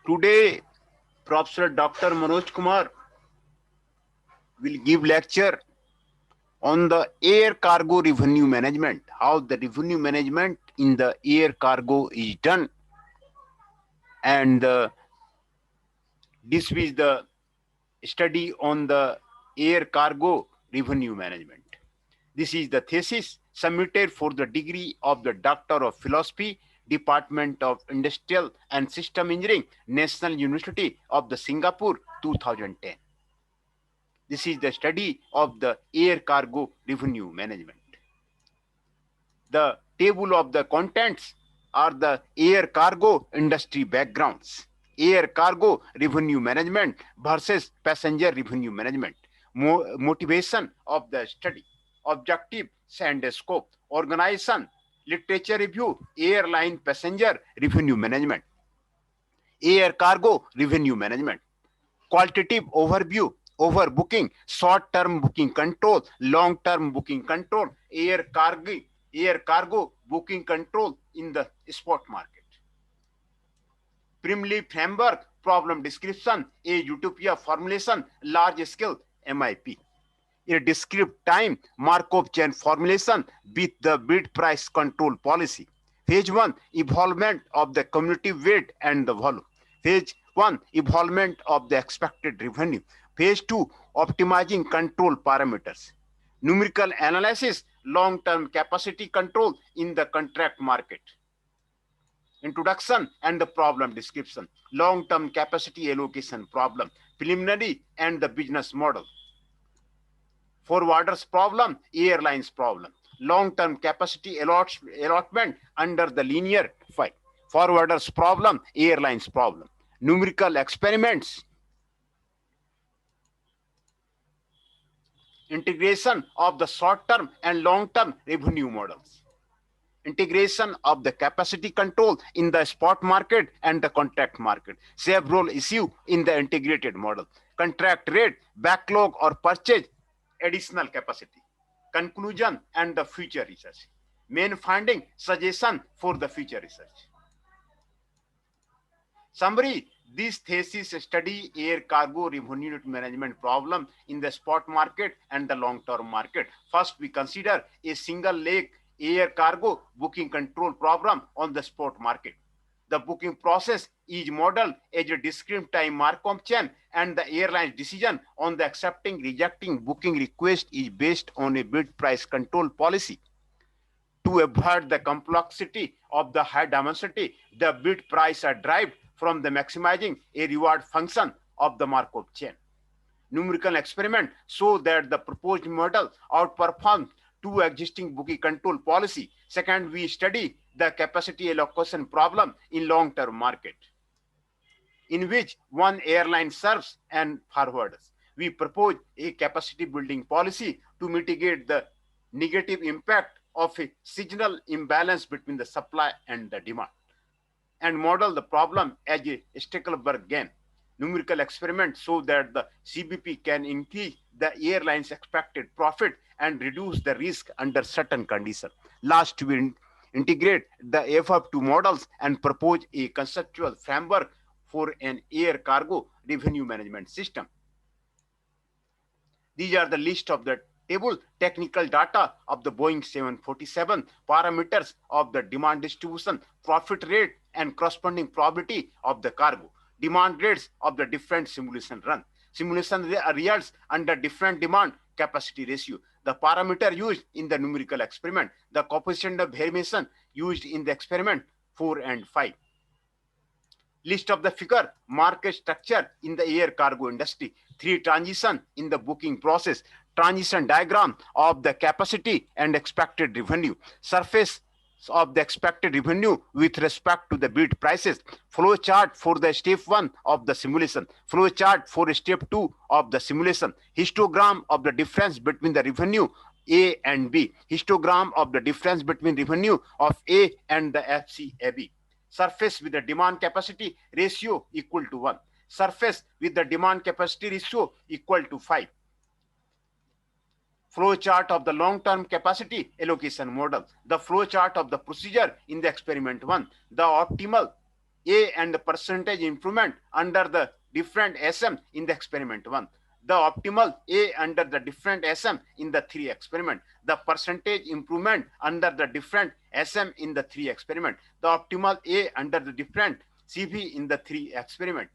Today, Professor Dr. Manoj Kumar will give lecture on the air cargo revenue management, how the revenue management in the air cargo is done, and this is the study on the air cargo revenue management. This is the thesis submitted for the degree of the Doctor of Philosophy, Department of Industrial and System Engineering, National University of the Singapore, 2010. This is the study of the air cargo revenue management. The table of the contents are the air cargo industry backgrounds, air cargo revenue management versus passenger revenue management, motivation of the study, objective and scope, organization, literature review, airline passenger revenue management, air cargo revenue management, qualitative overview, overbooking, short-term booking control, long-term booking control, air cargo booking control in the spot market. Primly framework, problem description, a utopia formulation, large scale MIP. A discrete time Markov chain formulation with the bid price control policy. Phase 1, evolvement of the cumulative weight and the volume. Phase 1, evolvement of the expected revenue. Phase 2, optimizing control parameters. Numerical analysis, long-term capacity control in the contract market. Introduction and the problem description. Long-term capacity allocation problem. Preliminary and the business model. Forwarders problem, airlines problem. Long-term capacity allotment under the linear file. Forwarders problem, airlines problem. Numerical experiments. Integration of the short-term and long-term revenue models. Integration of the capacity control in the spot market and the contract market. Several issue in the integrated model. Contract rate, backlog or purchase, additional capacity. Conclusion and the future research. Main finding, suggestion for the future research. Summary, this thesis study air cargo revenue management problem in the spot market and the long-term market. First, we consider a single leg air cargo booking control problem on the spot market. The booking process is modeled as a discrete time Markov chain, and the airline's decision on the accepting, rejecting booking request is based on a bid price control policy. To avoid the complexity of the high dimensionality, the bid price are derived from the maximizing a reward function of the Markov chain. Numerical experiment show that the proposed model outperforms two existing booking control policy. Second, we study the capacity allocation problem in long-term market, in which one airline serves and forwarders. We propose a capacity building policy to mitigate the negative impact of a seasonal imbalance between the supply and the demand, and model the problem as a Stackelberg game. Numerical experiments show that the CBP can increase the airline's expected profit and reduce the risk under certain conditions. Last, we integrate the FF2 models and propose a conceptual framework for an air cargo revenue management system. These are the list of the table technical data of the Boeing 747, parameters of the demand distribution, profit rate, and corresponding probability of the cargo, demand rates of the different simulation run. Simulation results under different demand capacity ratio, the parameter used in the numerical experiment, the coefficient of variation used in the experiment 4 and 5. List of the figure, market structure in the air cargo industry, 3 transition in the booking process, transition diagram of the capacity and expected revenue, surface of the expected revenue with respect to the bid prices, flow chart for the step 1 of the simulation, flow chart for step 2 of the simulation, histogram of the difference between the revenue A and B, histogram of the difference between revenue of A and the FCAB, surface with the demand capacity ratio equal to 1, surface with the demand capacity ratio equal to 5. Flow chart of the long-term capacity allocation model, the flow chart of the procedure in the experiment 1, the optimal A and the percentage improvement under the different SM in the experiment 1. The optimal A under the different SM in the 3 experiment. The percentage improvement under the different SM in the 3 experiment. The optimal A under the different CV in the 3 experiment.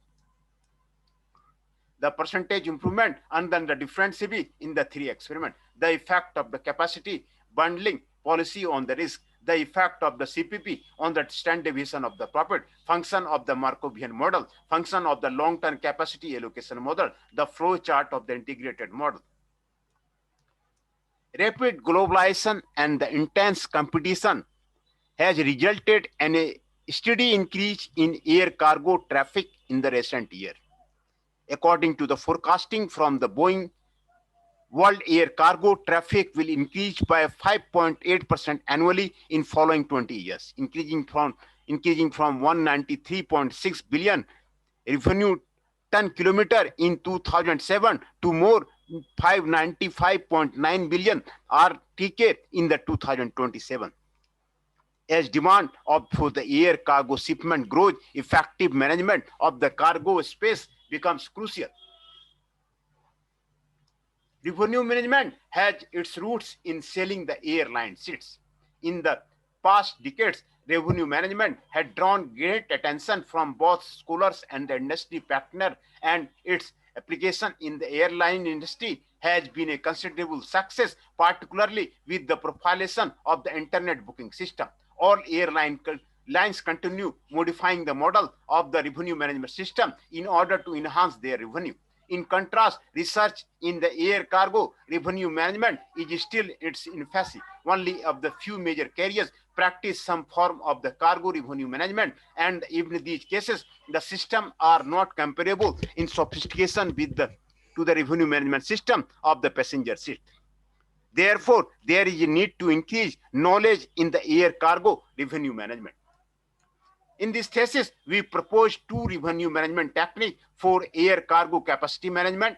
The percentage improvement under the different CV in the 3 experiment. The effect of the capacity bundling policy on the risk. The effect of the CPP on the standard deviation of the profit, function of the Markovian model, function of the long-term capacity allocation model, the flow chart of the integrated model. Rapid globalization and the intense competition has resulted in a steady increase in air cargo traffic in the recent year. According to the forecasting from the Boeing, world air cargo traffic will increase by 5.8% annually in following 20 years, increasing from 193.6 billion revenue ton kilometer in 2007 to more 595.9 billion RTK in the 2027. As demand for the air cargo shipment grows, effective management of the cargo space becomes crucial. Revenue management has its roots in selling the airline seats. In the past decades, revenue management had drawn great attention from both scholars and the industry partner, and its application in the airline industry has been a considerable success, particularly with the proliferation of the internet booking system. All lines continue modifying the model of the revenue management system in order to enhance their revenue. In contrast, research in the air cargo revenue management is still in its infancy. Only of the few major carriers practice some form of the cargo revenue management, and even in these cases, the system are not comparable in sophistication to the revenue management system of the passenger seat. Therefore, there is a need to increase knowledge in the air cargo revenue management. In this thesis, we propose two revenue management techniques for air cargo capacity management.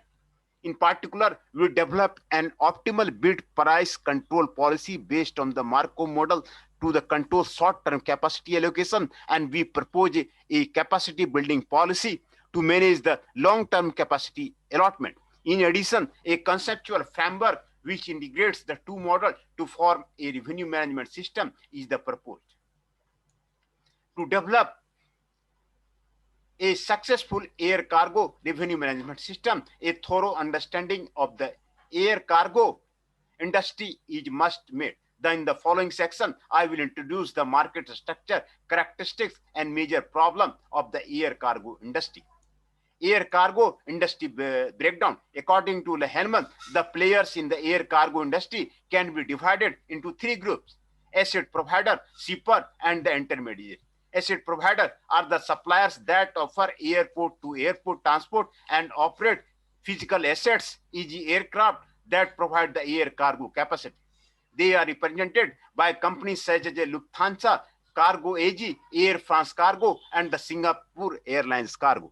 In particular, we developed an optimal bid price control policy based on the Markov model to the control short-term capacity allocation, and we propose a capacity building policy to manage the long-term capacity allotment. In addition, a conceptual framework which integrates the two models to form a revenue management system is the proposed. To develop a successful air cargo revenue management system, a thorough understanding of the air cargo industry is must made. Then in the following section, I will introduce the market structure, characteristics, and major problem of the air cargo industry. Air cargo industry breakdown. According to Hellman, the players in the air cargo industry can be divided into three groups: asset provider, shipper, and the intermediary. Asset provider are the suppliers that offer airport-to-airport transport and operate physical assets, e.g. aircraft that provide the air cargo capacity. They are represented by companies such as Lufthansa Cargo AG, Air France Cargo, and the Singapore Airlines Cargo.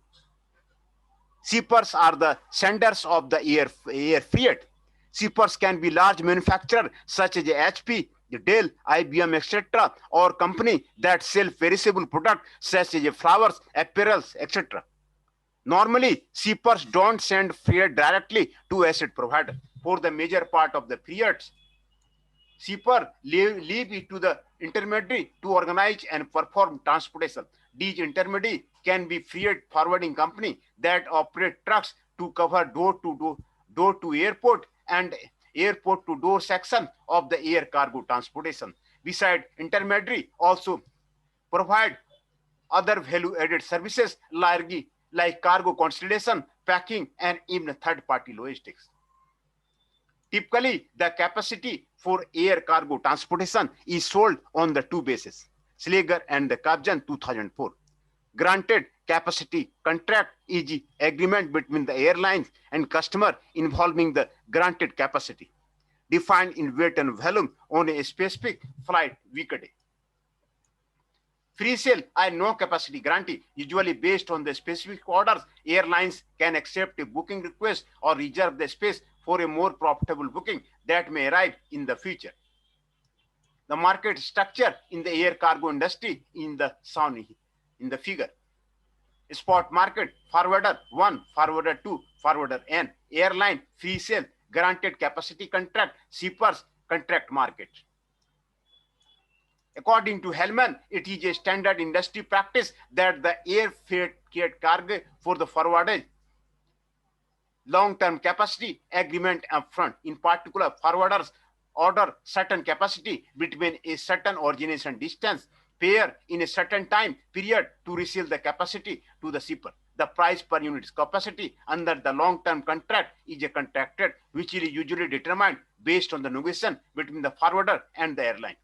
Shippers are the senders of the air freight. Shippers can be large manufacturers such as HP, Dell, IBM, etc., or company that sell perishable products such as flowers, apparels, etc. Normally, shippers don't send freight directly to asset provider. For the major part of the periods, shipper leave it to the intermediary to organize and perform transportation. These intermediary can be freight forwarding company that operate trucks to cover door to airport and airport to door section of the air cargo transportation. Besides, intermediary also provide other value-added services like cargo consolidation, packing, and even third-party logistics. Typically, the capacity for air cargo transportation is sold on the two bases, Slager and the Kabjan 2004. Granted capacity contract is agreement between the airlines and customer involving the granted capacity, defined in weight and volume on a specific flight weekday. Free sale and no capacity guarantee, usually based on the specific orders. Airlines can accept a booking request or reserve the space for a more profitable booking that may arrive in the future. The market structure in the air cargo industry in the Saudi. in the figure. Spot market, forwarder 1, forwarder 2, forwarder N, airline, free sale, granted capacity contract, shippers, contract market. According to Hellman, it is a standard industry practice that the air freight cargo for the forwarders long-term capacity agreement upfront. In particular, forwarders order certain capacity between a certain origination distance pair in a certain time period to resell the capacity to the shipper. The price per unit capacity under the long-term contract is a contracted, which is usually determined based on the negotiation between the forwarder and the airline.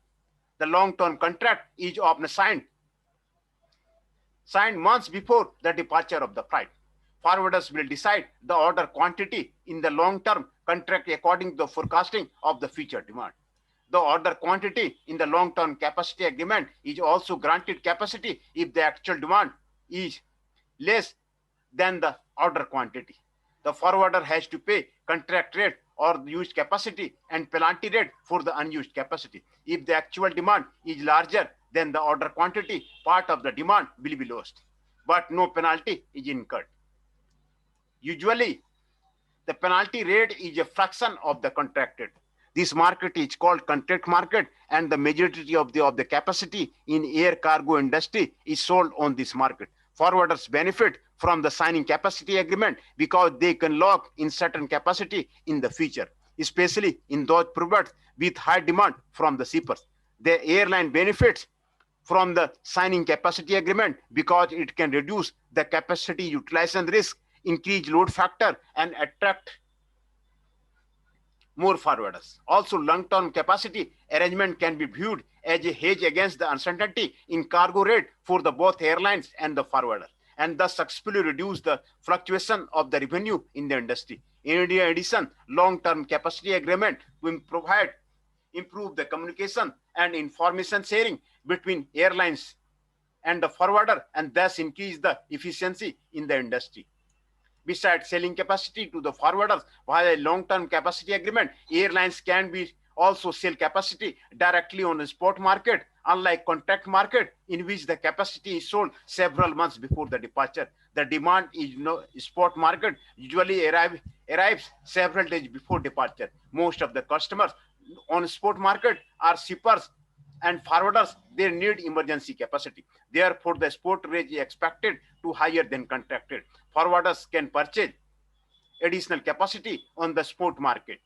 The long-term contract is often signed months before the departure of the flight. Forwarders will decide the order quantity in the long-term contract according to the forecasting of the future demand. The order quantity in the long-term capacity agreement is also granted capacity if the actual demand is less than the order quantity. The forwarder has to pay contract rate or used capacity and penalty rate for the unused capacity. If the actual demand is larger than the order quantity, part of the demand will be lost, but no penalty is incurred. Usually, the penalty rate is a fraction of the contracted. This market is called contract market, and the majority of the capacity in air cargo industry is sold on this market. Forwarders benefit from the signing capacity agreement because they can lock in certain capacity in the future, especially in those products with high demand from the shippers. The airline benefits from the signing capacity agreement because it can reduce the capacity utilization risk, increase load factor, and attract more forwarders. Also, long-term capacity arrangement can be viewed as a hedge against the uncertainty in cargo rate for the both airlines and the forwarder, and thus successfully reduce the fluctuation of the revenue in the industry. In addition, long-term capacity agreement will improve the communication and information sharing between airlines and the forwarder, and thus increase the efficiency in the industry. Besides selling capacity to the forwarders via a long-term capacity agreement, airlines can be also sell capacity directly on the spot market, unlike contract market in which the capacity is sold several months before the departure. The demand is spot market usually arrives several days before departure. Most of the customers on spot market are shippers and forwarders. They need emergency capacity. Therefore, the spot rate is expected to higher than contracted. Forwarders can purchase additional capacity on the spot market.